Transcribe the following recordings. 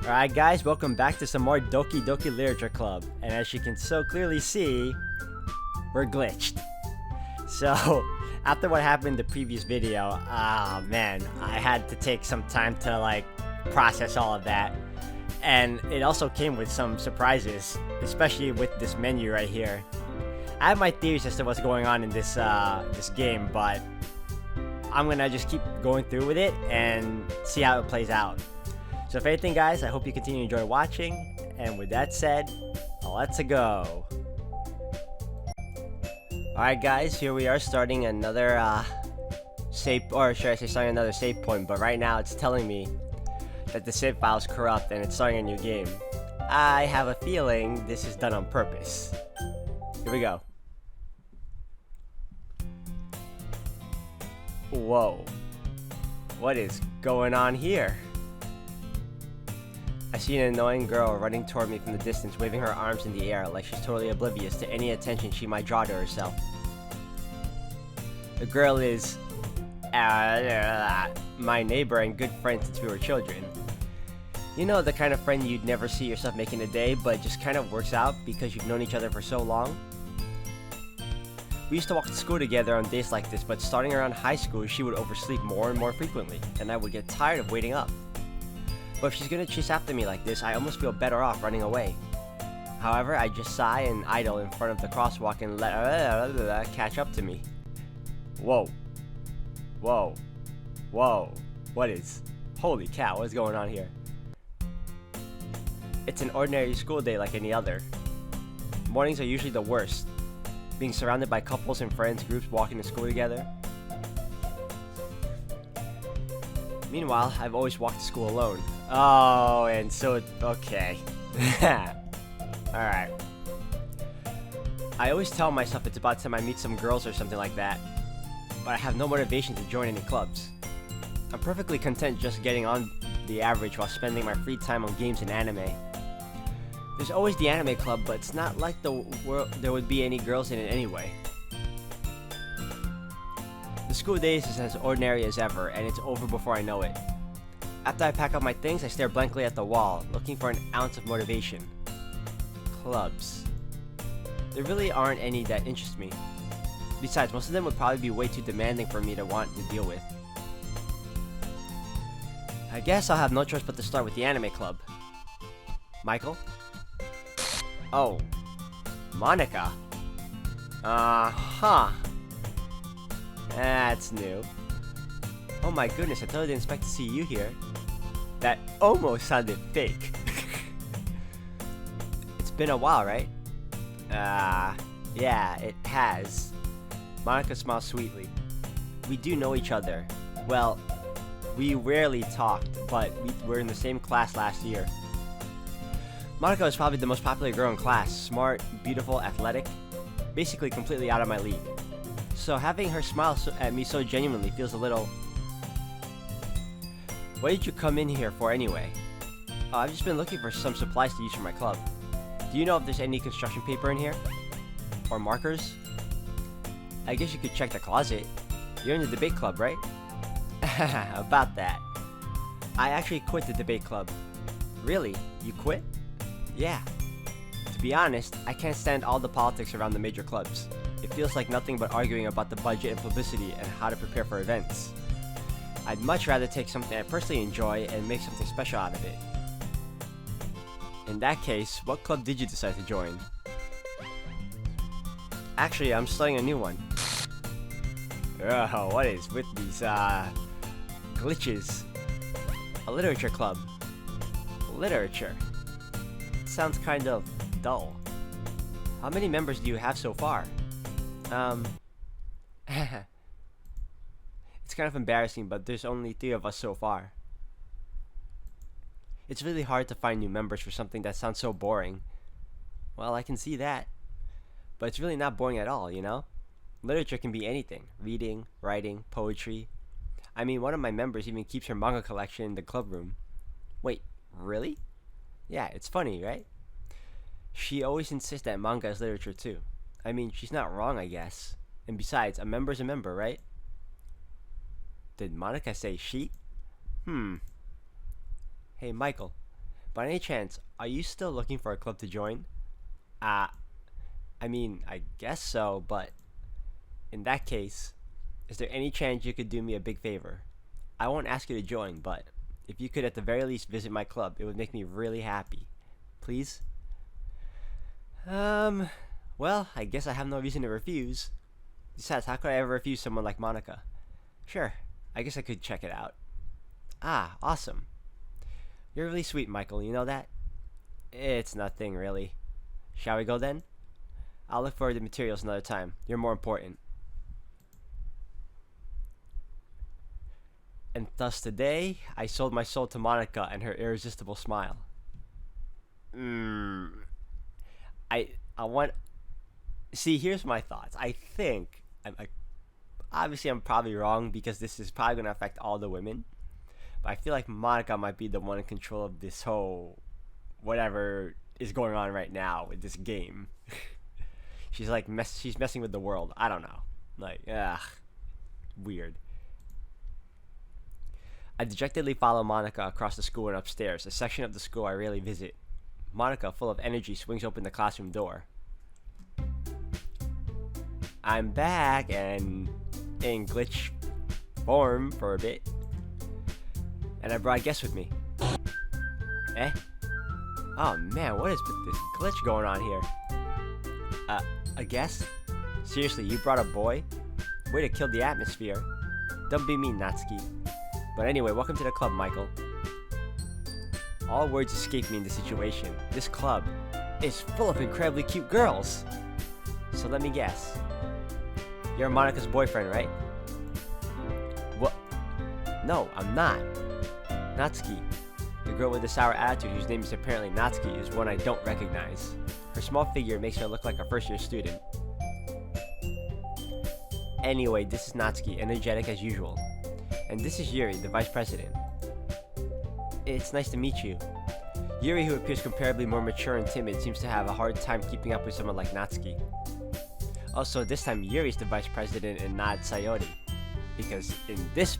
Alright guys, welcome back to some more Doki Doki Literature Club. And as you can so clearly see, we're glitched. So, after what happened in the previous video, man, I had to take some time to process all of that. And it also came with some surprises, especially with this menu right here. I have my theories as to what's going on in this game, but I'm gonna just keep going through with it and see how it plays out. So if anything guys, I hope you continue to enjoy watching, and with that said, let's go. Alright guys, here we are starting another save, or should I say starting another save point, but right now it's telling me that the save file is corrupt and it's starting a new game. I have a feeling this is done on purpose. Here we go. Whoa. What is going on here? I see an annoying girl running toward me from the distance, waving her arms in the air like she's totally oblivious to any attention she might draw to herself. The girl is my neighbor and good friend since we were children. You know, the kind of friend you'd never see yourself making a day, but it just kind of works out because you've known each other for so long. We used to walk to school together on days like this, but starting around high school, she would oversleep more and more frequently, and I would get tired of waiting up. But if she's gonna chase after me like this, I almost feel better off running away. However, I just sigh and idle in front of the crosswalk and let her catch up to me. Whoa. Whoa. Whoa. What is? Holy cow, what is going on here? It's an ordinary school day like any other. Mornings are usually the worst. Being surrounded by couples and friends groups walking to school together. Meanwhile, I've always walked to school alone. Oh, and so okay. Alright. I always tell myself it's about time I meet some girls or something like that, but I have no motivation to join any clubs. I'm perfectly content just getting on the average while spending my free time on games and anime. There's always the anime club, but it's not like there would be any girls in it anyway. The school days is as ordinary as ever, and it's over before I know it. After I pack up my things, I stare blankly at the wall, looking for an ounce of motivation. Clubs. There really aren't any that interest me. Besides, most of them would probably be way too demanding for me to want to deal with. I guess I'll have no choice but to start with the anime club. Michael? Oh. Monica? Uh-huh. That's new. Oh my goodness, I totally didn't expect to see you here. That almost sounded fake. It's been a while, right? Yeah, it has. Monica smiles sweetly. We do know each other. Well, we rarely talked, but we were in the same class last year. Monica is probably the most popular girl in class. Smart, beautiful, athletic. Basically completely out of my league. So having her smile at me so genuinely feels a little... What did you come in here for anyway? Oh, I've just been looking for some supplies to use for my club. Do you know if there's any construction paper in here? Or markers? I guess you could check the closet. You're in the debate club, right? About that. I actually quit the debate club. Really? You quit? Yeah. To be honest, I can't stand all the politics around the major clubs. It feels like nothing but arguing about the budget and publicity and how to prepare for events. I'd much rather take something I personally enjoy and make something special out of it. In that case, what club did you decide to join? Actually, I'm starting a new one. Oh, what is with these, glitches? A literature club. Literature. It sounds kind of dull. How many members do you have so far? It's kind of embarrassing, but there's only 3 of us so far. It's really hard to find new members for something that sounds so boring. Well, I can see that. But it's really not boring at all, you know? Literature can be anything. Reading, writing, poetry. I mean, one of my members even keeps her manga collection in the club room. Wait, really? Yeah, it's funny, right? She always insists that manga is literature too. I mean, she's not wrong, I guess. And besides, a member's a member, right? Did Monica say she? Hey, Michael. By any chance, are you still looking for a club to join? Uh, I mean, I guess so, but in that case, is there any chance you could do me a big favor? I won't ask you to join, but if you could at the very least visit my club, it would make me really happy. Please? Well, I guess I have no reason to refuse. Besides, how could I ever refuse someone like Monica? Sure, I guess I could check it out. Ah, awesome. You're really sweet, Michael, you know that? It's nothing, really. Shall we go then? I'll look for the materials another time. You're more important. And thus today, I sold my soul to Monica and her irresistible smile. I want... See, here's my thoughts. I think... obviously, I'm probably wrong because this is probably going to affect all the women. But I feel like Monica might be the one in control of this whole... whatever is going on right now with this game. She's like... she's messing with the world. I don't know. Like, weird. I dejectedly follow Monica across the school and upstairs, a section of the school I rarely visit. Monica, full of energy, swings open the classroom door. I'm back and in glitch form for a bit. And I brought a guest with me. Eh? Oh man, what is with this glitch going on here? A guest? Seriously, you brought a boy? Way to kill the atmosphere. Don't be mean, Natsuki. But anyway, welcome to the club, Michael. All words escape me in this situation. This club is full of incredibly cute girls. So let me guess. You're Monica's boyfriend, right? What? No, I'm not. Natsuki, the girl with the sour attitude whose name is apparently Natsuki, is one I don't recognize. Her small figure makes her look like a first-year student. Anyway, this is Natsuki, energetic as usual. And this is Yuri, the vice president. It's nice to meet you. Yuri, who appears comparably more mature and timid, seems to have a hard time keeping up with someone like Natsuki. Also, this time Yuri's the vice president and not Sayori. Because in this,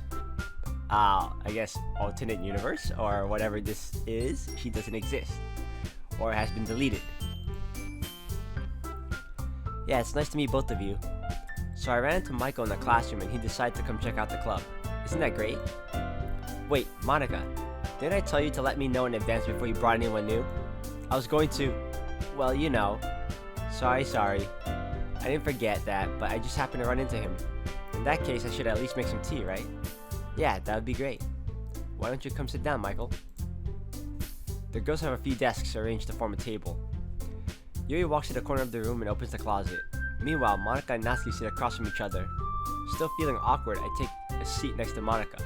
I guess, alternate universe, or whatever this is, she doesn't exist. Or has been deleted. Yeah, it's nice to meet both of you. So I ran into Michael in the classroom and he decided to come check out the club. Isn't that great? Wait, Monica, didn't I tell you to let me know in advance before you brought anyone new? I was going to... well, you know. Sorry. I didn't forget that, but I just happened to run into him. In that case, I should at least make some tea, right? Yeah, that would be great. Why don't you come sit down, Michael? The girls have a few desks arranged to form a table. Yuri walks to the corner of the room and opens the closet. Meanwhile, Monica and Natsuki sit across from each other. Still feeling awkward, I take a seat next to Monica.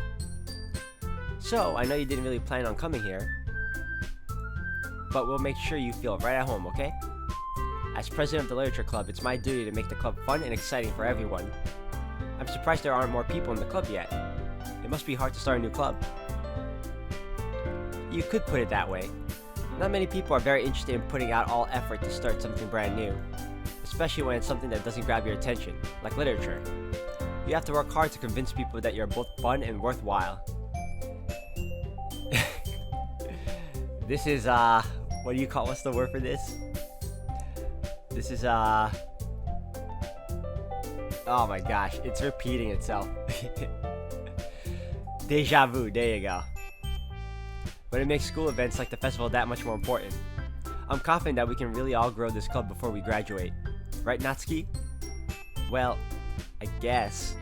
So, I know you didn't really plan on coming here, but we'll make sure you feel right at home, okay? As president of the Literature Club, it's my duty to make the club fun and exciting for everyone. I'm surprised there aren't more people in the club yet. It must be hard to start a new club. You could put it that way. Not many people are very interested in putting out all effort to start something brand new, especially when it's something that doesn't grab your attention, like literature. You have to work hard to convince people that you're both fun and worthwhile. This is, what do you call, what's the word for this? This is, oh my gosh, it's repeating itself. Deja vu, there you go. But it makes school events like the festival that much more important. I'm confident that we can really all grow this club before we graduate. Right, Natsuki? Well, I guess.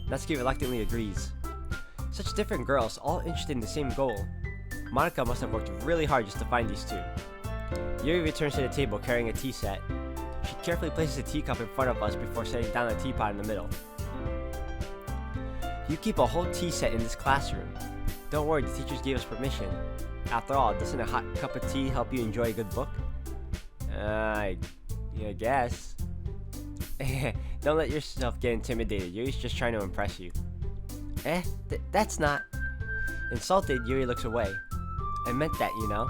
Natsuki reluctantly agrees. Such different girls, all interested in the same goal. Monica must have worked really hard just to find these two. Yuri returns to the table carrying a tea set. She carefully places a teacup in front of us before setting down a teapot in the middle. You keep a whole tea set in this classroom. Don't worry, the teachers gave us permission. After all, doesn't a hot cup of tea help you enjoy a good book? I guess. Don't let yourself get intimidated. Yuri's just trying to impress you. That's not... Insulted, Yuri looks away. I meant that, you know.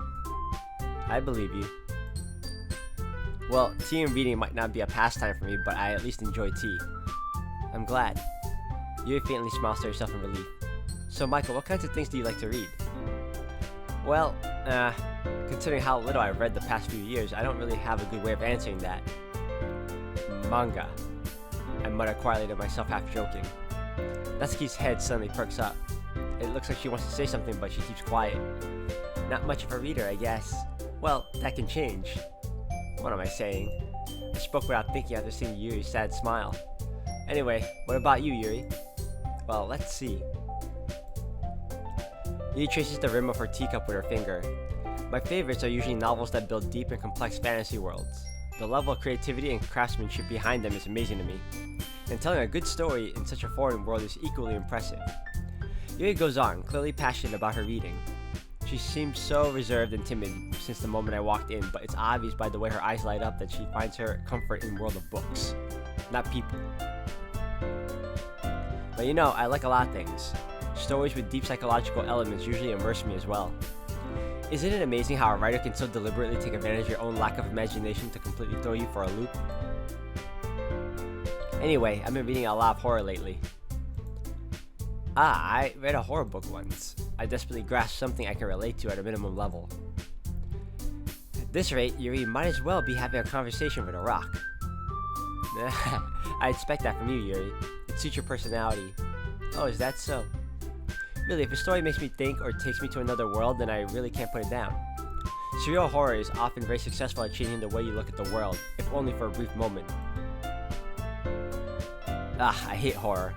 I believe you. Well, tea and reading might not be a pastime for me, but I at least enjoy tea. I'm glad. Yuri faintly smiles to herself in relief. So, Michael, what kinds of things do you like to read? Well, Uh, Considering how little I've read the past few years, I don't really have a good way of answering that. Manga. I mutter quietly to myself, half joking. Natsuki's head suddenly perks up. It looks like she wants to say something, but she keeps quiet. Not much of a reader, I guess. Well, that can change. What am I saying? I spoke without thinking after seeing Yuri's sad smile. Anyway, what about you, Yuri? Well, let's see. Yuri traces the rim of her teacup with her finger. My favorites are usually novels that build deep and complex fantasy worlds. The level of creativity and craftsmanship behind them is amazing to me. And telling a good story in such a foreign world is equally impressive. Yuri goes on, clearly passionate about her reading. She seems so reserved and timid since the moment I walked in, but it's obvious by the way her eyes light up that she finds her comfort in the world of books, not people. But you know, I like a lot of things. Stories with deep psychological elements usually immerse me as well. Isn't it amazing how a writer can so deliberately take advantage of your own lack of imagination to completely throw you for a loop? Anyway, I've been reading a lot of horror lately. I read a horror book once. I desperately grasped something I can relate to at a minimum level. At this rate, Yuri might as well be having a conversation with a rock. I expect that from you, Yuri. It suits your personality. Oh, is that so? Really, if a story makes me think or takes me to another world, then I really can't put it down. Surreal horror is often very successful at changing the way you look at the world, if only for a brief moment. I hate horror.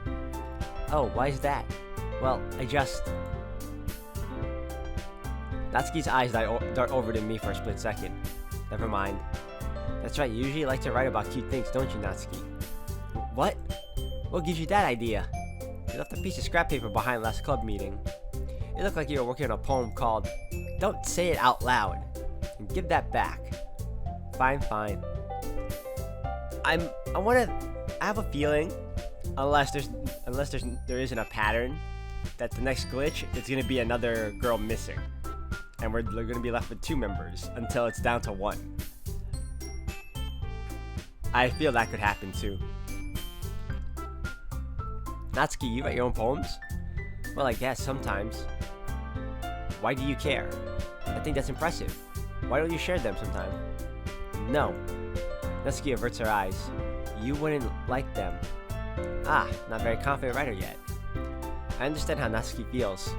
Oh, why is that? Well, Natsuki's eyes dart over to me for a split second. Never mind. That's right, you usually like to write about cute things, don't you, Natsuki? What? What gives you that idea? You left a piece of scrap paper behind last club meeting. It looked like you were working on a poem called Don't Say It Out Loud. And give that back. Fine. I have a feeling, unless there isn't a pattern, that the next glitch is gonna be another girl missing. And we're gonna be left with 2 members until it's down to 1. I feel that could happen too. Natsuki, you write your own poems? Well, I guess sometimes. Why do you care? I think that's impressive. Why don't you share them sometime? No. Natsuki averts her eyes. You wouldn't like them. Not very confident writer yet. I understand how Natsuki feels.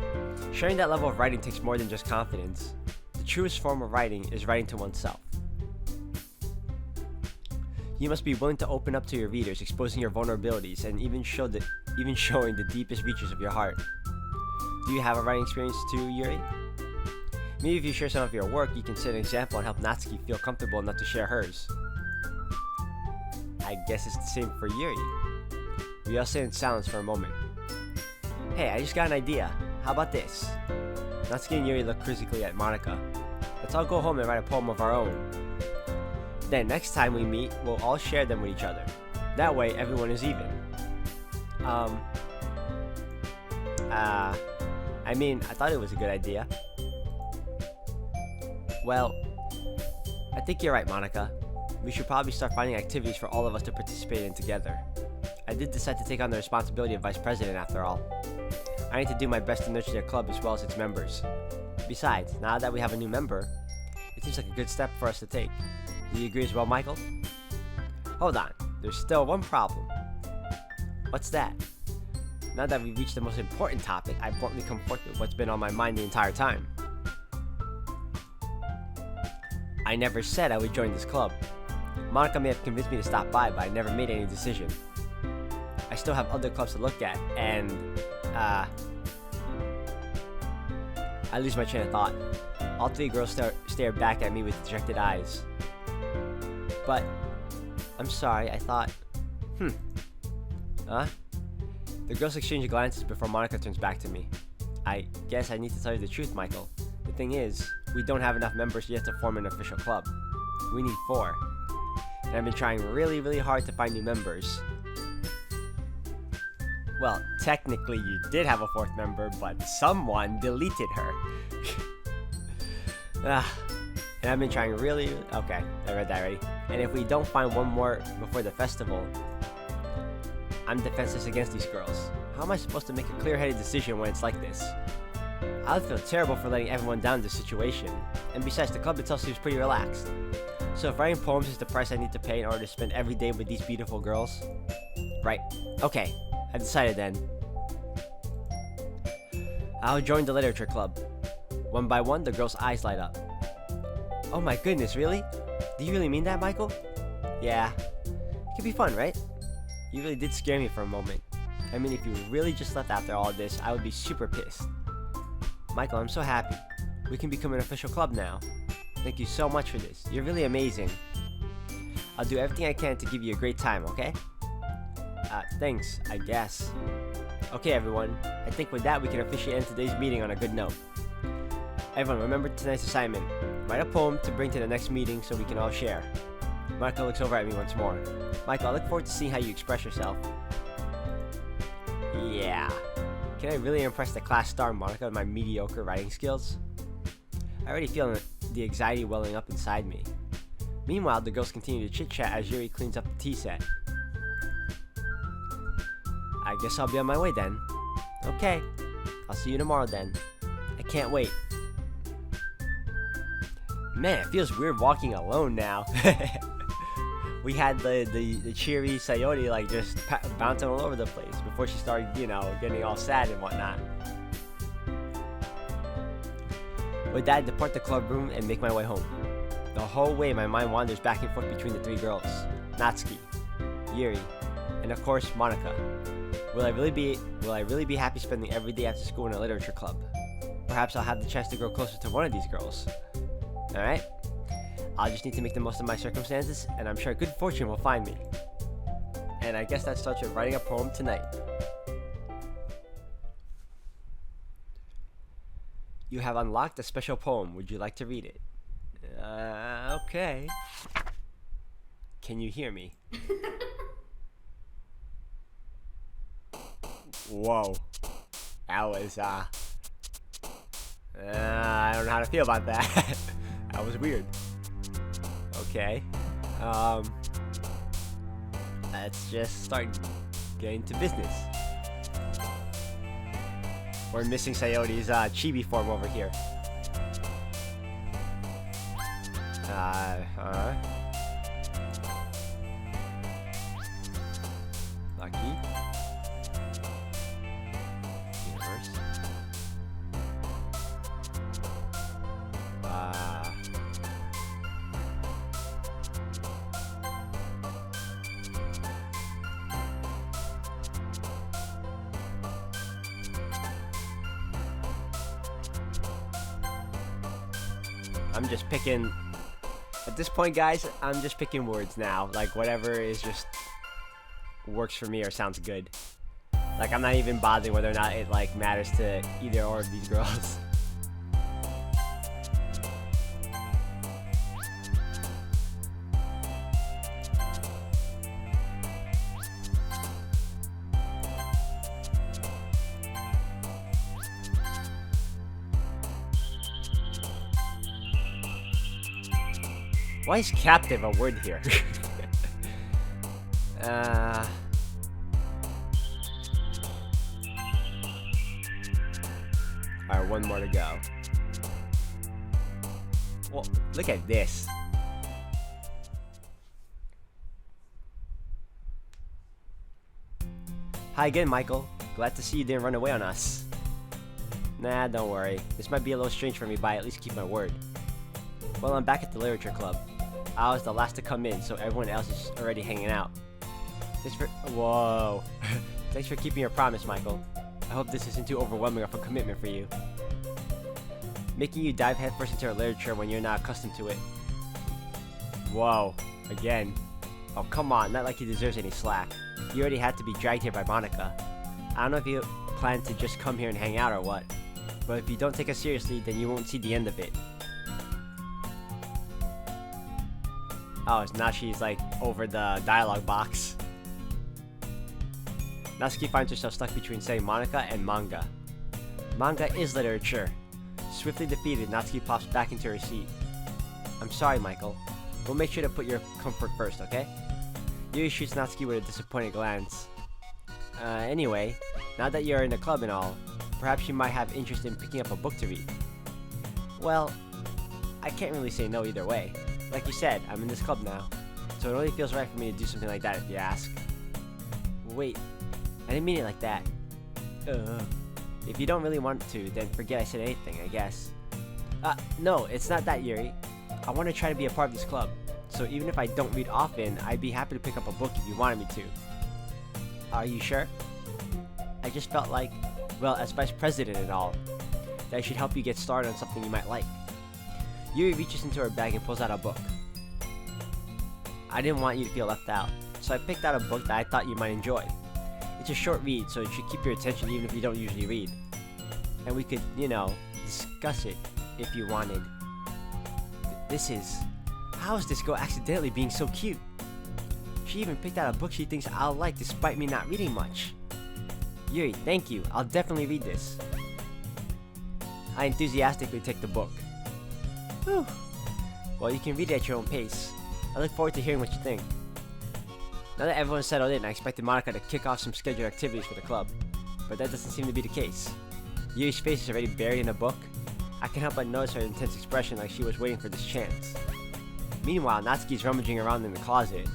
Sharing that level of writing takes more than just confidence. The truest form of writing is writing to oneself. You must be willing to open up to your readers, exposing your vulnerabilities, and even showing the deepest reaches of your heart. Do you have a writing experience too, Yuri? Maybe if you share some of your work, you can set an example and help Natsuki feel comfortable enough to share hers. I guess it's the same for Yuri. We all sit in silence for a moment. Hey, I just got an idea. How about this? Natsuki and Yuri look quizzically at Monica. Let's all go home and write a poem of our own. Then next time we meet, we'll all share them with each other. That way, everyone is even. I thought it was a good idea. Well, I think you're right, Monica. We should probably start finding activities for all of us to participate in together. I did decide to take on the responsibility of vice president after all. I need to do my best to nurture the club as well as its members. Besides, now that we have a new member, it seems like a good step for us to take. Do you agree as well, Michael? Hold on, there's still one problem. What's that? Now that we've reached the most important topic, I bluntly come forth with what's been on my mind the entire time. I never said I would join this club. Monica may have convinced me to stop by, but I never made any decision. I still have other clubs to look at, and, I lose my train of thought. All 3 girls stare back at me with dejected eyes. But, I'm sorry, I thought, The girls exchange glances before Monica turns back to me. I guess I need to tell you the truth, Michael. The thing is, we don't have enough members yet to form an official club. We need 4. And I've been trying really, really hard to find new members. Well, technically you did have a 4th member, but someone deleted her. And I've been trying really... Okay, I read that already. And if we don't find one more before the festival, I'm defenseless against these girls. How am I supposed to make a clear-headed decision when it's like this? I would feel terrible for letting everyone down in this situation, and besides, the club itself seems pretty relaxed. So if writing poems is the price I need to pay in order to spend every day with these beautiful girls? Right. Okay, I decided then. I'll join the literature club. One by one, the girls' eyes light up. Oh my goodness, really? Do you really mean that, Michael? Yeah. It could be fun, right? You really did scare me for a moment. I mean, if you really just left after all this, I would be super pissed. Michael, I'm so happy. We can become an official club now. Thank you so much for this. You're really amazing. I'll do everything I can to give you a great time, okay? Thanks, I guess. Okay, everyone. I think with that, we can officially end today's meeting on a good note. Everyone, remember tonight's assignment. Write a poem to bring to the next meeting so we can all share. Michael looks over at me once more. Michael, I look forward to seeing how you express yourself. Yeah. Can I really impress the class star Monica with my mediocre writing skills? I already feel the anxiety welling up inside me. Meanwhile, the girls continue to chit-chat as Yuri cleans up the tea set. I guess I'll be on my way then. Okay. I'll see you tomorrow then. I can't wait. Man, it feels weird walking alone now. We had the cheery Sayori like just bouncing all over the place before she started, you know, getting all sad and whatnot. With that, I depart the club room and make my way home. The whole way, my mind wanders back and forth between the three girls: Natsuki, Yuri, and of course Monica. Will I really be happy spending every day after school in a literature club? Perhaps I'll have the chance to grow closer to one of these girls. Alright? I'll just need to make the most of my circumstances, and I'm sure good fortune will find me. And I guess that starts with writing a poem tonight. You have unlocked a special poem. Would you like to read it? Okay. Can you hear me? Whoa. That was, I don't know how to feel about that. That was weird. Okay. Let's just start getting to business. We're missing Sayori's chibi form over here. Lucky. Universe. I'm just picking, at this point guys, I'm just picking words now, like whatever is just works for me or sounds good. Like I'm not even bothering whether or not it like matters to either or of these girls. Why is captive a word here? Alright, one more to go. Well, look at this. Hi again, Michael. Glad to see you didn't run away on us. Nah, don't worry. This might be a little strange for me, but I at least keep my word. Well, I'm back at the literature club. I was the last to come in, so everyone else is already hanging out. Thanks for... Whoa. Thanks for keeping your promise, Michael. I hope this isn't too overwhelming of a commitment for you. Making you dive headfirst into our literature when you're not accustomed to it. Whoa. Again. Oh, come on. Not like he deserves any slack. You already had to be dragged here by Monica. I don't know if you plan to just come here and hang out or what. But if you don't take us seriously, then you won't see the end of it. Oh, now she's like over the dialogue box. Natsuki finds herself stuck between saying Monica and manga. Manga is literature. Swiftly defeated, Natsuki pops back into her seat. I'm sorry, Michael. We'll make sure to put your comfort first, okay? Yuri shoots Natsuki with a disappointed glance. Anyway, now that you're in the club and all, perhaps you might have interest in picking up a book to read. Well, I can't really say no either way. Like you said, I'm in this club now, so it only feels right for me to do something like that if you ask. Wait, I didn't mean it like that. If you don't really want to, then forget I said anything, I guess. No, it's not that, Yuri. I want to try to be a part of this club, so even if I don't read often, I'd be happy to pick up a book if you wanted me to. Are you sure? I just felt like, well, as vice president and all, that I should help you get started on something you might like. Yuri reaches into her bag and pulls out a book. I didn't want you to feel left out, so I picked out a book that I thought you might enjoy. It's a short read, so it should keep your attention even if you don't usually read. And we could, discuss it if you wanted. How is this girl accidentally being so cute? She even picked out a book she thinks I'll like despite me not reading much. Yuri, thank you. I'll definitely read this. I enthusiastically take the book. Whew. Well, you can read it at your own pace. I look forward to hearing what you think. Now that everyone's settled in, I expected Monica to kick off some scheduled activities for the club, but that doesn't seem to be the case. Yuri's face is already buried in a book. I can't help but notice her intense expression like she was waiting for this chance. Meanwhile, Natsuki's rummaging around in the closet.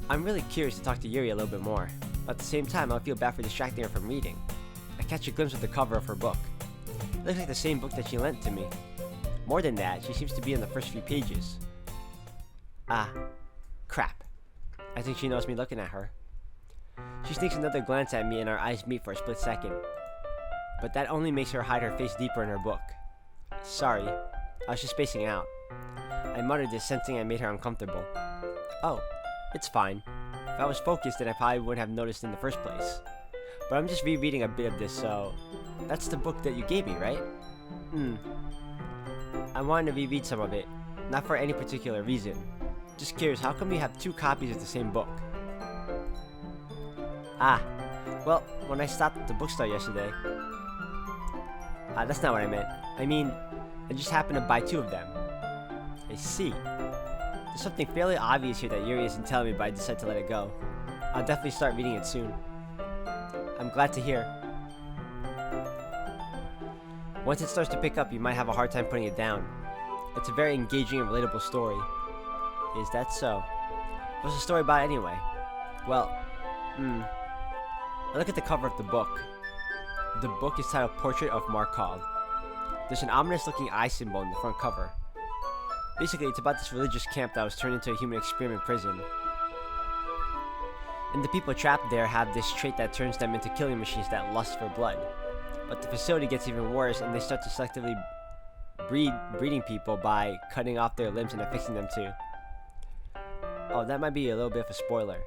I'm really curious to talk to Yuri a little bit more, but at the same time, I feel bad for distracting her from reading. I catch a glimpse of the cover of her book. It looks like the same book that she lent to me. More than that, she seems to be in the first few pages. Crap. I think she knows me looking at her. She sneaks another glance at me and our eyes meet for a split second. But that only makes her hide her face deeper in her book. Sorry, I was just spacing out. I muttered this, sensing I made her uncomfortable. Oh, it's fine. If I was focused, then I probably wouldn't have noticed in the first place. But I'm just rereading a bit of this, so... That's the book that you gave me, right? I wanted to reread some of it, not for any particular reason. Just curious, how come you have two copies of the same book? Well, when I stopped at the bookstore yesterday... that's not what I meant. I mean, I just happened to buy two of them. I see. There's something fairly obvious here that Yuri isn't telling me, but I decided to let it go. I'll definitely start reading it soon. I'm glad to hear. Once it starts to pick up, you might have a hard time putting it down. It's a very engaging and relatable story. Is that so? What's the story about anyway? Well, I look at the cover of the book. The book is titled Portrait of Markov. There's an ominous looking eye symbol in the front cover. Basically, it's about this religious camp that was turned into a human experiment prison. And the people trapped there have this trait that turns them into killing machines that lust for blood. But the facility gets even worse, and they start to selectively breeding people by cutting off their limbs and affixing them to. Oh, that might be a little bit of a spoiler.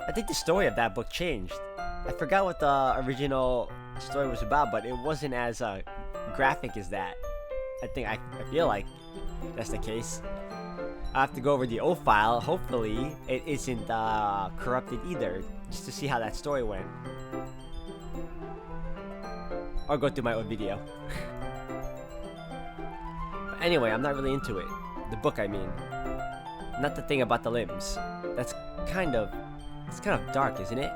I think the story of that book changed. I forgot what the original story was about, but it wasn't as graphic as that. I feel like that's the case. I have to go over the old file. Hopefully, it isn't corrupted either, just to see how that story went. Or go through my old video. But anyway, I'm not really into it. The book, I mean. Not the thing about the limbs. It's kind of dark, isn't it?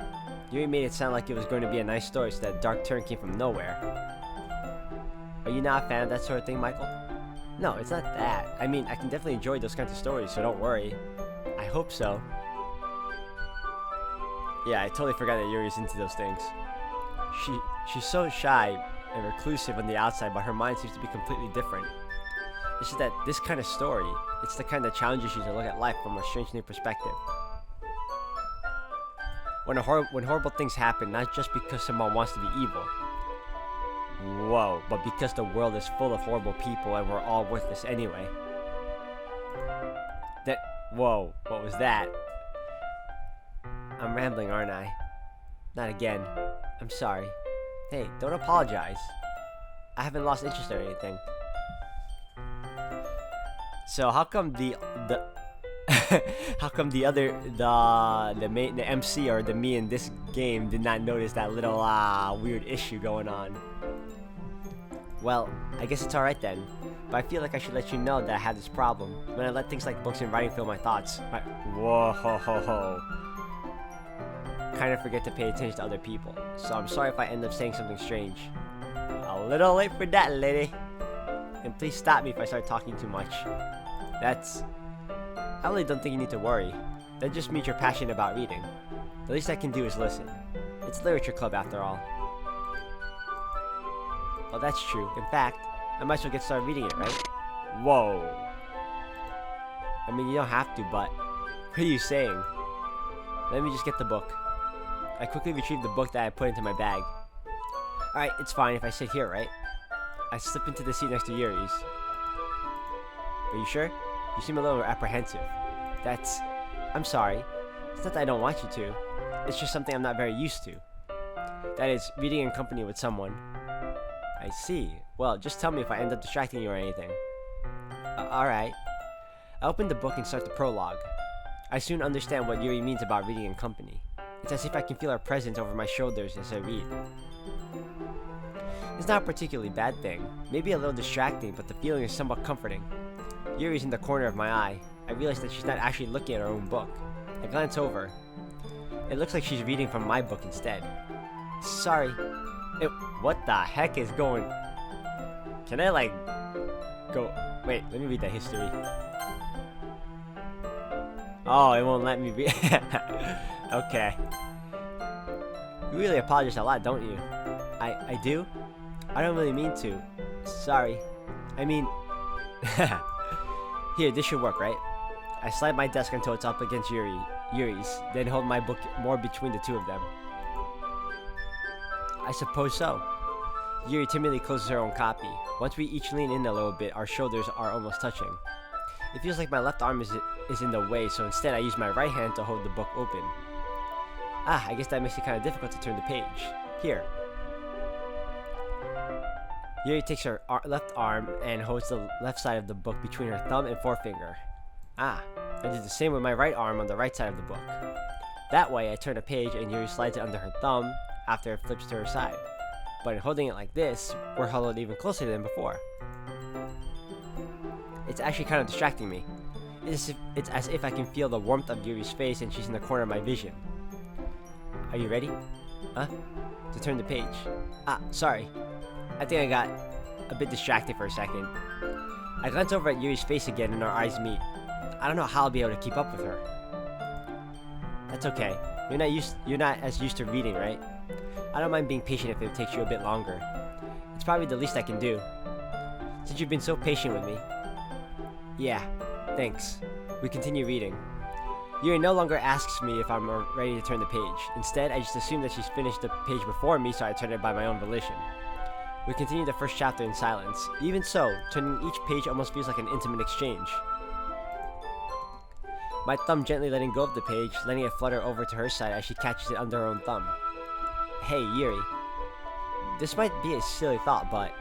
You made it sound like it was going to be a nice story, so that dark turn came from nowhere. Are you not a fan of that sort of thing, Michael? No, it's not that. I mean, I can definitely enjoy those kinds of stories, so don't worry. I hope so. Yeah, I totally forgot that Yuri's into those things. She's so shy and reclusive on the outside, but her mind seems to be completely different. It's just that this kind of story, it's the kind that challenges you to look at life from a strange new perspective. When horrible things happen, not just because someone wants to be evil. Whoa, but because the world is full of horrible people and we're all worthless anyway. Whoa, what was that? I'm rambling, aren't I? Not again. I'm sorry. Hey, don't apologize. I haven't lost interest or anything. So how come the MC or the me in this game did not notice that little weird issue going on? Well, I guess it's alright then. But I feel like I should let you know that I have this problem. When I let things like books and writing fill my thoughts. Whoa ho ho ho. kind of forget to pay attention to other people, so I'm sorry if I end up saying something strange. A little late for that, lady. And please stop me if I start talking too much. I really don't think you need to worry. That just means you're passionate about reading. The least I can do is listen. It's literature club after all. Well, that's true. In fact, I might as well get started reading it, right? Whoa. I mean, you don't have to, but what are you saying? Let me just get the book. I quickly retrieved the book that I put into my bag. Alright, it's fine if I sit here, right? I slip into the seat next to Yuri's. Are you sure? You seem a little apprehensive. I'm sorry. It's not that I don't want you to. It's just something I'm not very used to. That is, reading in company with someone. I see. Well, just tell me if I end up distracting you or anything. Alright. I open the book and start the prologue. I soon understand what Yuri means about reading in company. It's as if I can feel her presence over my shoulders as I read. It's not a particularly bad thing. Maybe a little distracting, but the feeling is somewhat comforting. Yuri's in the corner of my eye. I realize that she's not actually looking at her own book. I glance over. It looks like she's reading from my book instead. Sorry. What the heck is going... Can I, go... Wait, let me read that history. Oh, it won't let me read... Okay. You really apologize a lot, don't you? I do? I don't really mean to. Sorry. I mean... Here, this should work, right? I slide my desk until it's up against Yuri's, then hold my book more between the two of them. I suppose so. Yuri timidly closes her own copy. Once we each lean in a little bit, our shoulders are almost touching. It feels like my left arm is in the way, so instead I use my right hand to hold the book open. I guess that makes it kind of difficult to turn the page. Here. Yuri takes her left arm and holds the left side of the book between her thumb and forefinger. I do the same with my right arm on the right side of the book. That way, I turn a page and Yuri slides it under her thumb after it flips to her side. But in holding it like this, we're huddled even closer than before. It's actually kind of distracting me. It's as if I can feel the warmth of Yuri's face and she's in the corner of my vision. Are you ready? To turn the page. Sorry. I think I got a bit distracted for a second. I glance over at Yuri's face again and our eyes meet. I don't know how I'll be able to keep up with her. That's okay. You're not as used to reading, right? I don't mind being patient if it takes you a bit longer. It's probably the least I can do. Since you've been so patient with me. Yeah, thanks. We continue reading. Yuri no longer asks me if I'm ready to turn the page. Instead, I just assume that she's finished the page before me, so I turn it by my own volition. We continue the first chapter in silence. Even so, turning each page almost feels like an intimate exchange. My thumb gently letting go of the page, letting it flutter over to her side as she catches it under her own thumb. Hey, Yuri. This might be a silly thought, but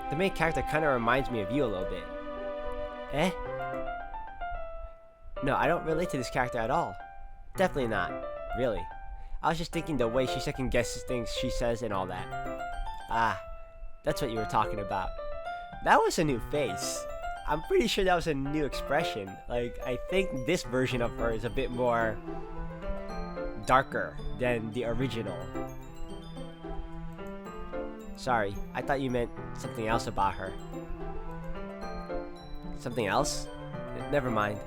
the main character kinda reminds me of you a little bit. Eh? No, I don't relate to this character at all. Definitely not. Really. I was just thinking the way she second guesses things she says and all that. That's what you were talking about. That was a new face. I'm pretty sure that was a new expression. I think this version of her is a bit more darker than the original. Sorry, I thought you meant something else about her. Something else? Never mind.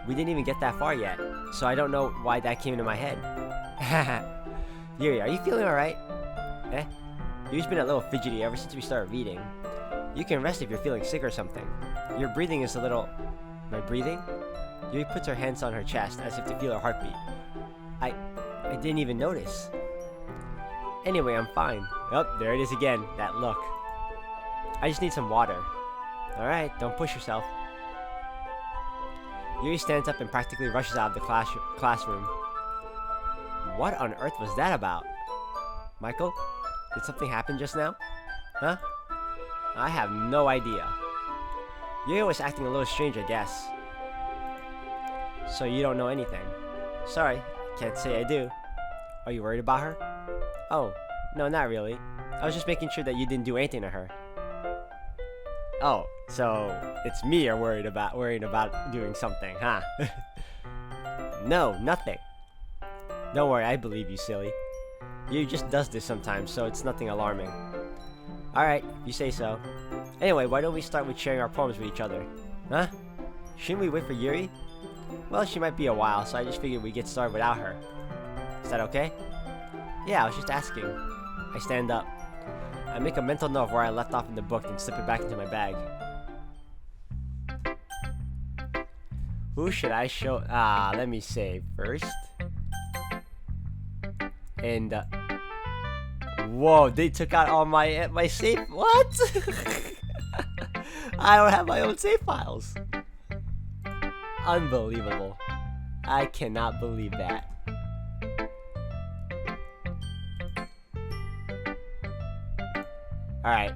We didn't even get that far yet, so I don't know why that came into my head. Yuri, are you feeling alright? Eh? Yuri's been a little fidgety ever since we started reading. You can rest if you're feeling sick or something. Your breathing is a little... My breathing? Yuri puts her hands on her chest as if to feel her heartbeat. I didn't even notice. Anyway, I'm fine. Oh, there it is again, that look. I just need some water. Alright, don't push yourself. Yuri stands up and practically rushes out of the classroom. What on earth was that about? Michael? Did something happen just now? Huh? I have no idea. Yuri was acting a little strange, I guess. So you don't know anything? Sorry, can't say I do. Are you worried about her? Oh, no, not really. I was just making sure that you didn't do anything to her. Oh, so it's me you're worried about doing something, huh? No, nothing. Don't worry, I believe you, silly. You just does this sometimes, so it's nothing alarming. Alright, you say so. Anyway, why don't we start with sharing our poems with each other? Huh? Shouldn't we wait for Yuri? Well, she might be a while, so I just figured we'd get started without her. Is that okay? Yeah, I was just asking. I stand up. I make a mental note of where I left off in the book and slip it back into my bag. Who should I show? Let me say first. And, whoa, they took out all my save. What? I don't have my own save files. Unbelievable. I cannot believe that. Alright.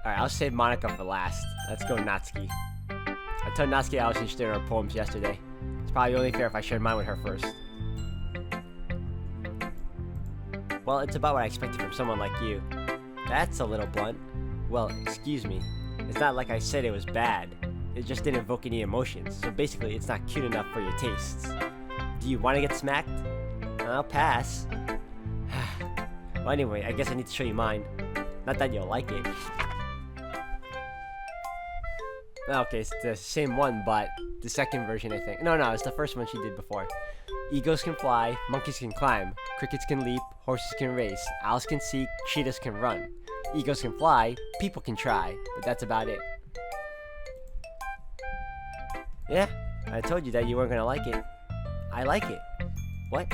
Alright, I'll save Monica for last. Let's go Natsuki. I told Natsuki I was interested in her poems yesterday. It's probably only fair if I shared mine with her first. Well, it's about what I expected from someone like you. That's a little blunt. Well, excuse me. It's not like I said it was bad. It just didn't evoke any emotions, so basically it's not cute enough for your tastes. Do you want to get smacked? I'll pass. Well, anyway, I guess I need to show you mine. Not that you'll like it. Okay, it's the same one, but the second version, I think. No, it's the first one she did before. Eagles can fly, monkeys can climb, crickets can leap, horses can race, owls can seek, cheetahs can run. Eagles can fly, people can try, but that's about it. Yeah, I told you that you weren't gonna like it. I like it. What?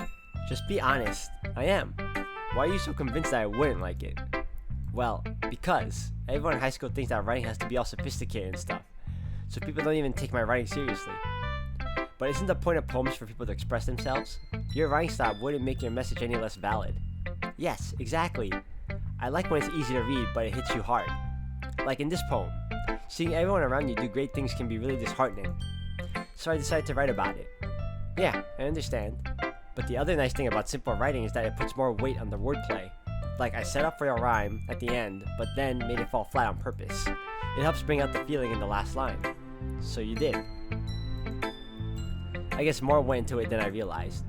Just be honest. I am. Why are you so convinced that I wouldn't like it? Well, because everyone in high school thinks that writing has to be all sophisticated and stuff, so people don't even take my writing seriously. But isn't the point of poems for people to express themselves? Your writing style wouldn't make your message any less valid. Yes, exactly. I like when it's easy to read, but it hits you hard. Like in this poem. Seeing everyone around you do great things can be really disheartening. So I decided to write about it. Yeah, I understand. But the other nice thing about simple writing is that it puts more weight on the wordplay. Like I set up for a rhyme at the end, but then made it fall flat on purpose. It helps bring out the feeling in the last line. So you did. I guess more went into it than I realized.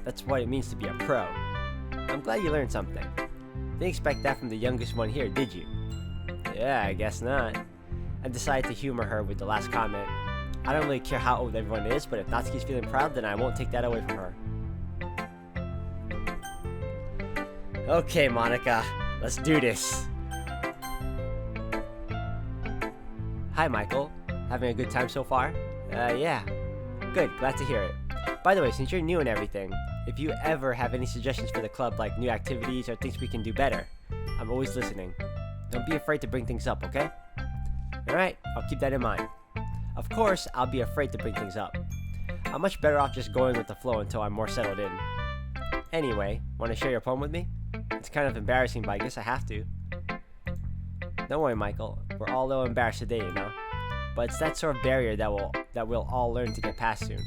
That's what it means to be a pro. I'm glad you learned something. Didn't expect that from the youngest one here, did you? Yeah, I guess not. I decided to humor her with the last comment. I don't really care how old everyone is, but if Natsuki's feeling proud, then I won't take that away from her. Okay, Monica, let's do this. Hi, Michael. Having a good time so far? Yeah. Good, glad to hear it. By the way, since you're new and everything, if you ever have any suggestions for the club, like new activities or things we can do better, I'm always listening. Don't be afraid to bring things up, okay? Alright, I'll keep that in mind. Of course, I'll be afraid to bring things up. I'm much better off just going with the flow until I'm more settled in. Anyway, want to share your poem with me? It's kind of embarrassing, but I guess I have to. Don't worry, Michael. We're all a little embarrassed today, you know? But it's that sort of barrier that we'll all learn to get past soon.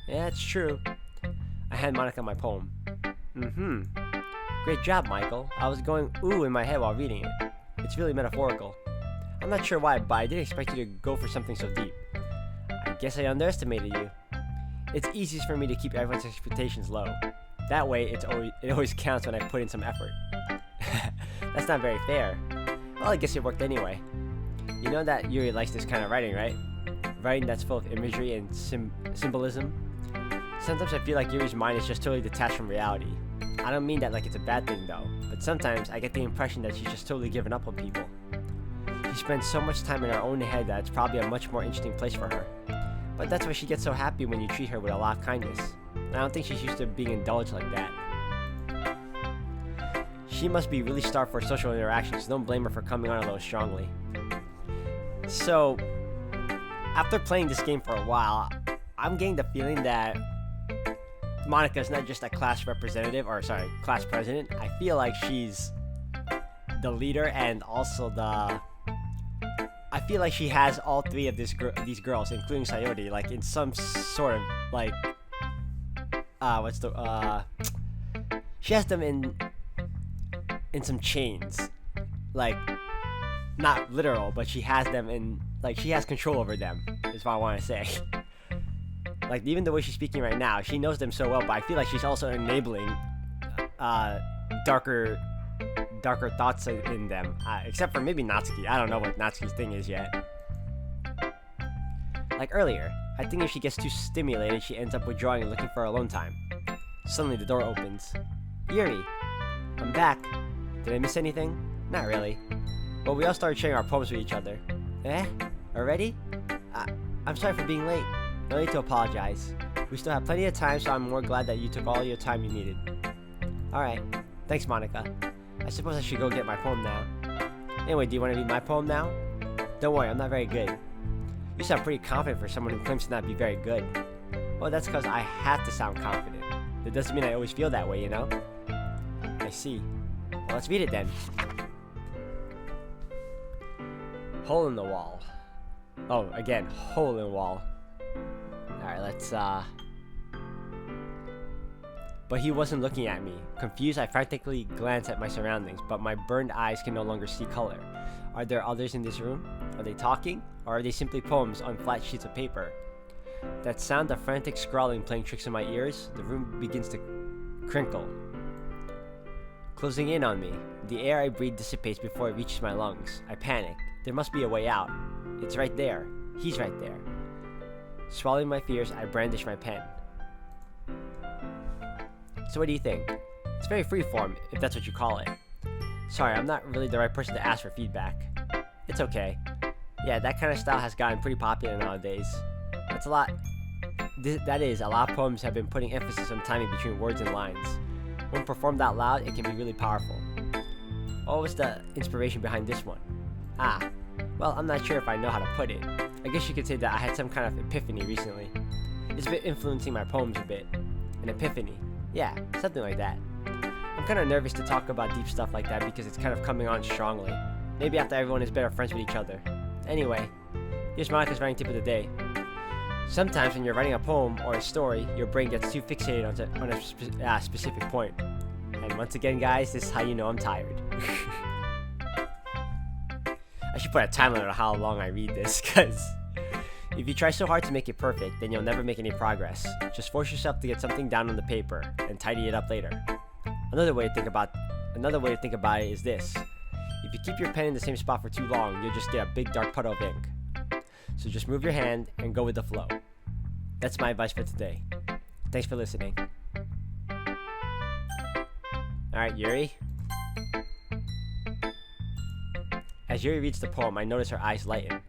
Yeah, it's true. I hand Monica my poem. Great job, Michael. I was going ooh in my head while reading it. It's really metaphorical. I'm not sure why, but I didn't expect you to go for something so deep. I guess I underestimated you. It's easiest for me to keep everyone's expectations low. That way, it always counts when I put in some effort. That's not very fair. Well, I guess it worked anyway. You know that Yuri likes this kind of writing, right? Writing that's full of imagery and symbolism. Sometimes I feel like Yuri's mind is just totally detached from reality. I don't mean that like it's a bad thing though, but sometimes I get the impression that she's just totally given up on people. She spends so much time in her own head that it's probably a much more interesting place for her. But that's why she gets so happy when you treat her with a lot of kindness. I don't think she's used to being indulged like that. She must be really starved for social interactions, so don't blame her for coming on a little strongly. So, after playing this game for a while, I'm getting the feeling that Monica's not just a class class president. I feel like she's the leader and also I feel like she has all three of these girls, including Sayori, like in some sort of like she has them in some chains, like not literal, but she has them in, like, she has control over them is what I want to say. Like, even the way she's speaking right now, she knows them so well, but I feel like she's also enabling darker thoughts in them. Except for maybe Natsuki. I don't know what Natsuki's thing is yet. Like earlier, I think if she gets too stimulated, she ends up withdrawing and looking for alone time. Suddenly, the door opens. Yuri, I'm back. Did I miss anything? Not really. Well, we all started sharing our poems with each other. Already? I'm sorry for being late. No need to apologize. We still have plenty of time, so I'm more glad that you took all your time you needed. Alright. Thanks, Monica. I suppose I should go get my poem now. Anyway, do you want to read my poem now? Don't worry, I'm not very good. You sound pretty confident for someone who claims to not be very good. Well, that's because I have to sound confident. That doesn't mean I always feel that way, you know? I see. Well, let's read it then. Hole in the wall. Oh, again, hole in wall. Alright, let's, But he wasn't looking at me. Confused, I frantically glanced at my surroundings, but my burned eyes can no longer see color. Are there others in this room? Are they talking? Or are they simply poems on flat sheets of paper? That sound of frantic scrawling playing tricks in my ears, the room begins to crinkle. Closing in on me. The air I breathe dissipates before it reaches my lungs. I panic. There must be a way out. It's right there. He's right there. Swallowing my fears, I brandish my pen. So what do you think? It's very freeform, if that's what you call it. Sorry, I'm not really the right person to ask for feedback. It's okay. Yeah, that kind of style has gotten pretty popular nowadays. That's a lot. That is, a lot of poems have been putting emphasis on timing between words and lines. When performed out loud, it can be really powerful. What was the inspiration behind this one? Well, I'm not sure if I know how to put it. I guess you could say that I had some kind of epiphany recently. It's been influencing my poems a bit. An epiphany. Yeah, something like that. I'm kind of nervous to talk about deep stuff like that because it's kind of coming on strongly. Maybe after everyone is better friends with each other. Anyway, here's Monica's writing tip of the day. Sometimes when you're writing a poem or a story, your brain gets too fixated on a specific point. And once again, guys, this is how you know I'm tired. I should put a time limit on how long I read this, because if you try so hard to make it perfect, then you'll never make any progress. Just force yourself to get something down on the paper and tidy it up later. Another way to think about it is this. If you keep your pen in the same spot for too long, you'll just get a big dark puddle of ink. So just move your hand and go with the flow. That's my advice for today. Thanks for listening. Alright, Yuri. As Yuri reads the poem, I notice her eyes lighten.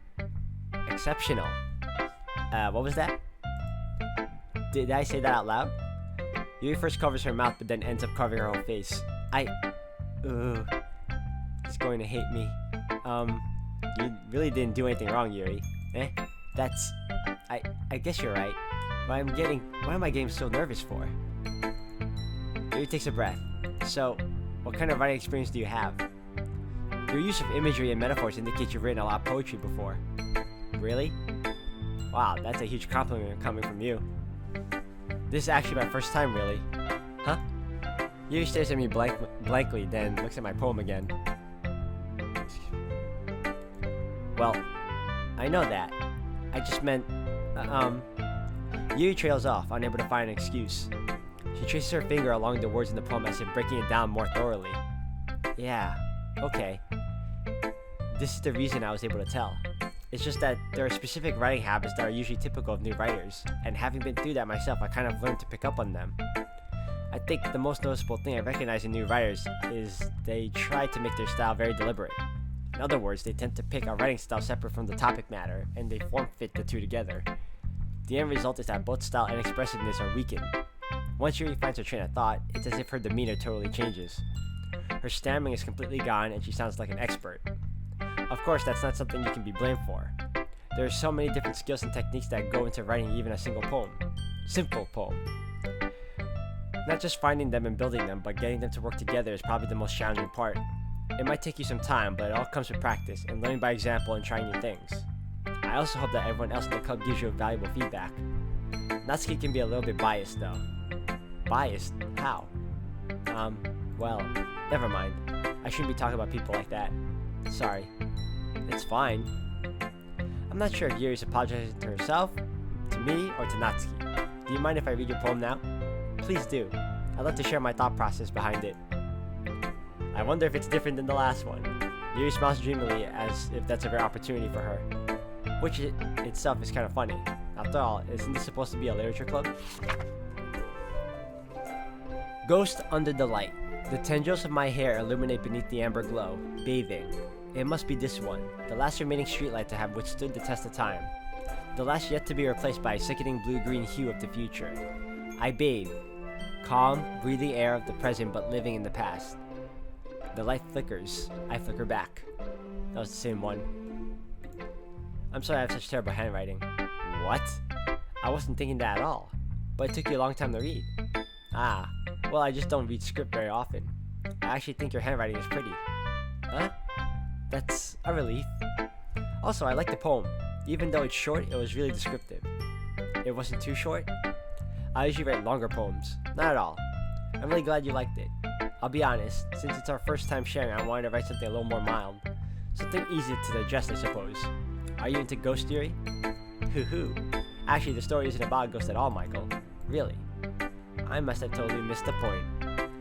Exceptional. What was that? Did I say that out loud? Yuri first covers her mouth, but then ends up covering her whole face. He's going to hate me. You really didn't do anything wrong, Yuri. I guess you're right. What am I getting so nervous for? Yuri takes a breath. So, what kind of writing experience do you have? Your use of imagery and metaphors indicates you've written a lot of poetry before. Really? Wow, that's a huge compliment coming from you. This is actually my first time, really. Huh? Yuri stares at me blankly, then looks at my poem again. Well, I know that. I just meant, Yuri trails off, unable to find an excuse. She traces her finger along the words in the poem as if breaking it down more thoroughly. Yeah, okay. This is the reason I was able to tell. It's just that there are specific writing habits that are usually typical of new writers, and having been through that myself, I kind of learned to pick up on them. I think the most noticeable thing I recognize in new writers is they try to make their style very deliberate. In other words, they tend to pick a writing style separate from the topic matter, and they form-fit the two together. The end result is that both style and expressiveness are weakened. Once Yuri finds her train of thought, it's as if her demeanor totally changes. Her stammering is completely gone, and she sounds like an expert. Of course, that's not something you can be blamed for. There are so many different skills and techniques that go into writing even a simple poem. Not just finding them and building them, but getting them to work together is probably the most challenging part. It might take you some time, but it all comes with practice and learning by example and trying new things. I also hope that everyone else in the club gives you valuable feedback. Natsuki can be a little bit biased though. Biased? How? Well, never mind. I shouldn't be talking about people like that. Sorry. It's fine. I'm not sure if Yuri's apologizing to herself, to me, or to Natsuki. Do you mind if I read your poem now? Please do. I'd love to share my thought process behind it. I wonder if it's different than the last one. Yuri smiles dreamily as if that's a rare opportunity for her. Which itself is kind of funny. After all, isn't this supposed to be a literature club? Ghost under the light. The tendrils of my hair illuminate beneath the amber glow, bathing. It must be this one, the last remaining streetlight to have withstood the test of time. The last yet to be replaced by a sickening blue-green hue of the future. I bathe. Calm, breathing air of the present but living in the past. The light flickers. I flicker back. That was the same one. I'm sorry I have such terrible handwriting. What? I wasn't thinking that at all. But it took you a long time to read. Ah, well, I just don't read script very often. I actually think your handwriting is pretty. Huh? That's a relief. Also, I like the poem. Even though it's short, it was really descriptive. It wasn't too short. I usually write longer poems. Not at all. I'm really glad you liked it. I'll be honest, since it's our first time sharing, I wanted to write something a little more mild. Something easy to digest, I suppose. Are you into ghost theory? Hoo-hoo. Actually, the story isn't about a ghost at all, Michael. Really. I must have totally missed the point.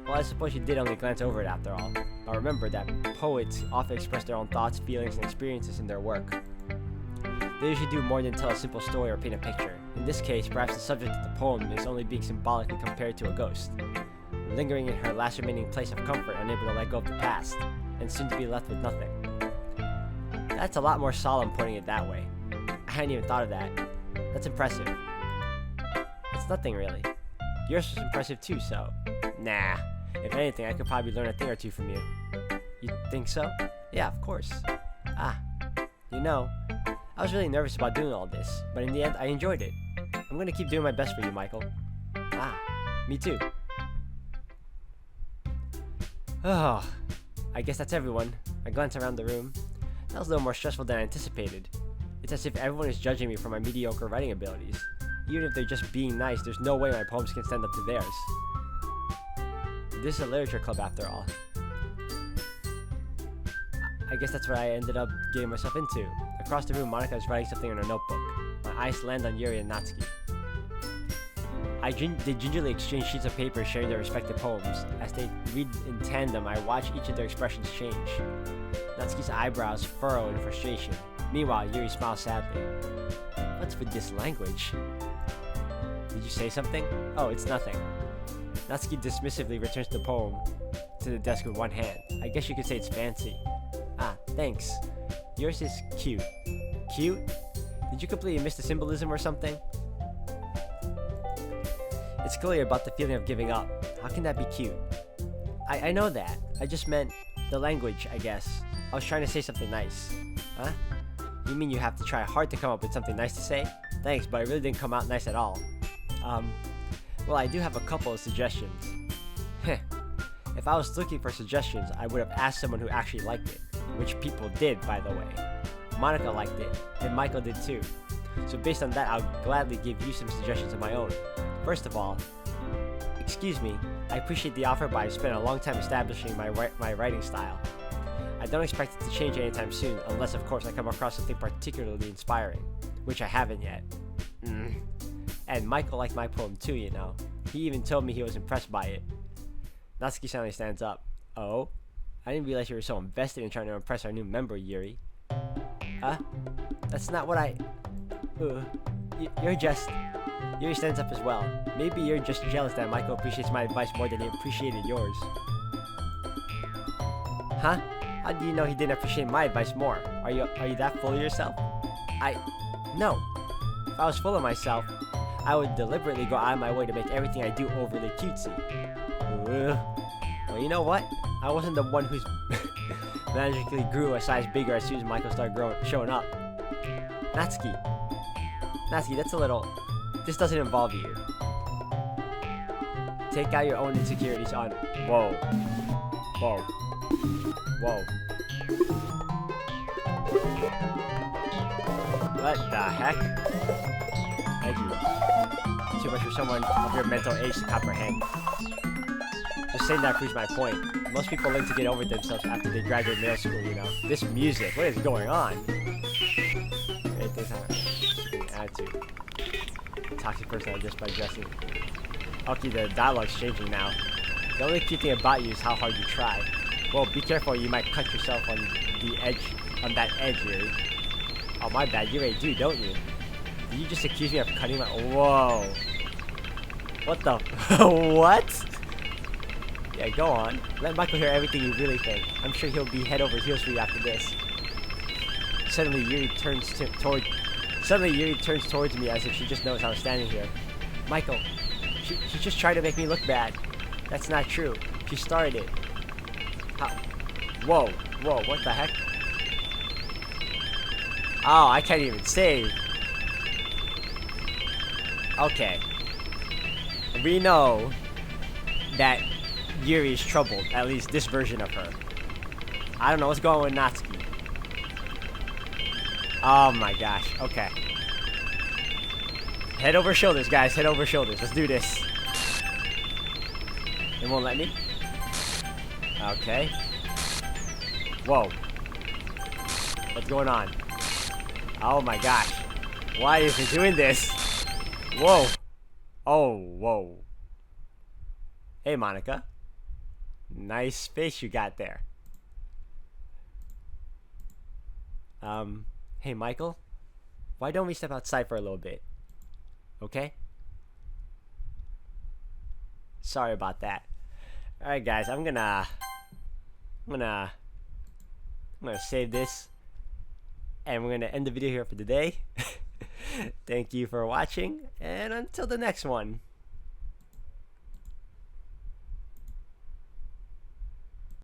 Well, I suppose you did only glance over it after all. But remember that poets often express their own thoughts, feelings, and experiences in their work. They usually do more than tell a simple story or paint a picture. In this case, perhaps the subject of the poem is only being symbolically compared to a ghost, lingering in her last remaining place of comfort, unable to let go of the past, and soon to be left with nothing. That's a lot more solemn putting it that way. I hadn't even thought of that. That's impressive. It's nothing really. Yours was impressive too, so... Nah. If anything, I could probably learn a thing or two from you. You think so? Yeah, of course. Ah. You know, I was really nervous about doing all this, but in the end, I enjoyed it. I'm gonna keep doing my best for you, Michael. Ah. Me too. Oh. I guess that's everyone. I glance around the room. That was a little more stressful than I anticipated. It's as if everyone is judging me for my mediocre writing abilities. Even if they're just being nice, there's no way my poems can stand up to theirs. This is a literature club after all. I guess that's what I ended up getting myself into. Across the room, Monica is writing something in her notebook. My eyes land on Yuri and Natsuki. They gingerly exchange sheets of paper sharing their respective poems. As they read in tandem, I watch each of their expressions change. Natsuki's eyebrows furrow in frustration. Meanwhile, Yuri smiles sadly. What's with this language? Did you say something? Oh, it's nothing. Natsuki dismissively returns the poem to the desk with one hand. I guess you could say it's fancy. Ah, thanks. Yours is cute. Cute? Did you completely miss the symbolism or something? It's clear about the feeling of giving up. How can that be cute? I know that. I just meant the language, I guess. I was trying to say something nice. Huh? You mean you have to try hard to come up with something nice to say? Thanks, but it really didn't come out nice at all. Well, I do have a couple of suggestions. Heh. If I was looking for suggestions, I would have asked someone who actually liked it. Which people did, by the way. Monica liked it, and Michael did too. So based on that, I'll gladly give you some suggestions of my own. First of all, excuse me, I appreciate the offer, but I've spent a long time establishing my writing style. I don't expect it to change anytime soon, unless of course I come across something particularly inspiring, which I haven't yet. And Michael liked my poem too, you know. He even told me he was impressed by it. Natsuki suddenly stands up. Oh? I didn't realize you were so invested in trying to impress our new member, Yuri. Huh? That's not what I... You're just... Yuri stands up as well. Maybe you're just jealous that Michael appreciates my advice more than he appreciated yours. Huh? How do you know he didn't appreciate my advice more? Are you that full of yourself? No. If I was full of myself, I would deliberately go out of my way to make everything I do overly cutesy. Well, you know what? I wasn't the one who's magically grew a size bigger as soon as Michael started showing up. Natsuki, that's a little... This doesn't involve you. Take out your own insecurities on... Whoa. What the heck? Thank you. Too much for someone of your mental age to comprehend. Just saying that proves my point. Most people like to get over themselves after they graduate middle school, you know. This music, what is going on? Attitude. toxic person just by dressing. Okay, the dialogue's changing now. The only cute thing about you is how hard you try. Well, be careful, you might cut yourself on the edge, on that edge, Yuri. Oh, my bad, you already do, don't you? Did you just accuse me of cutting my... Whoa. What the... What? Yeah, go on. Let Michael hear everything you really think. I'm sure he'll be head over heels for you after this. Suddenly, Yuri turns towards me as if she just knows I was standing here. Michael, she just tried to make me look bad. That's not true. She started it. How? Whoa, what the heck? Oh, I can't even save. Okay. We know that Yuri is troubled, at least this version of her. I don't know what's going on with Natsuki. Oh my gosh, okay. Head over shoulders, guys, head over shoulders. Let's do this. It won't let me? Okay. Whoa. What's going on? Oh my gosh. Why is it doing this? Whoa. Oh, whoa. Hey, Monica. Nice face you got there. Hey, Michael. Why don't we step outside for a little bit? Okay? Sorry about that. Alright, guys. I'm gonna save this. And we're gonna end the video here for today. Thank you for watching. And until the next one.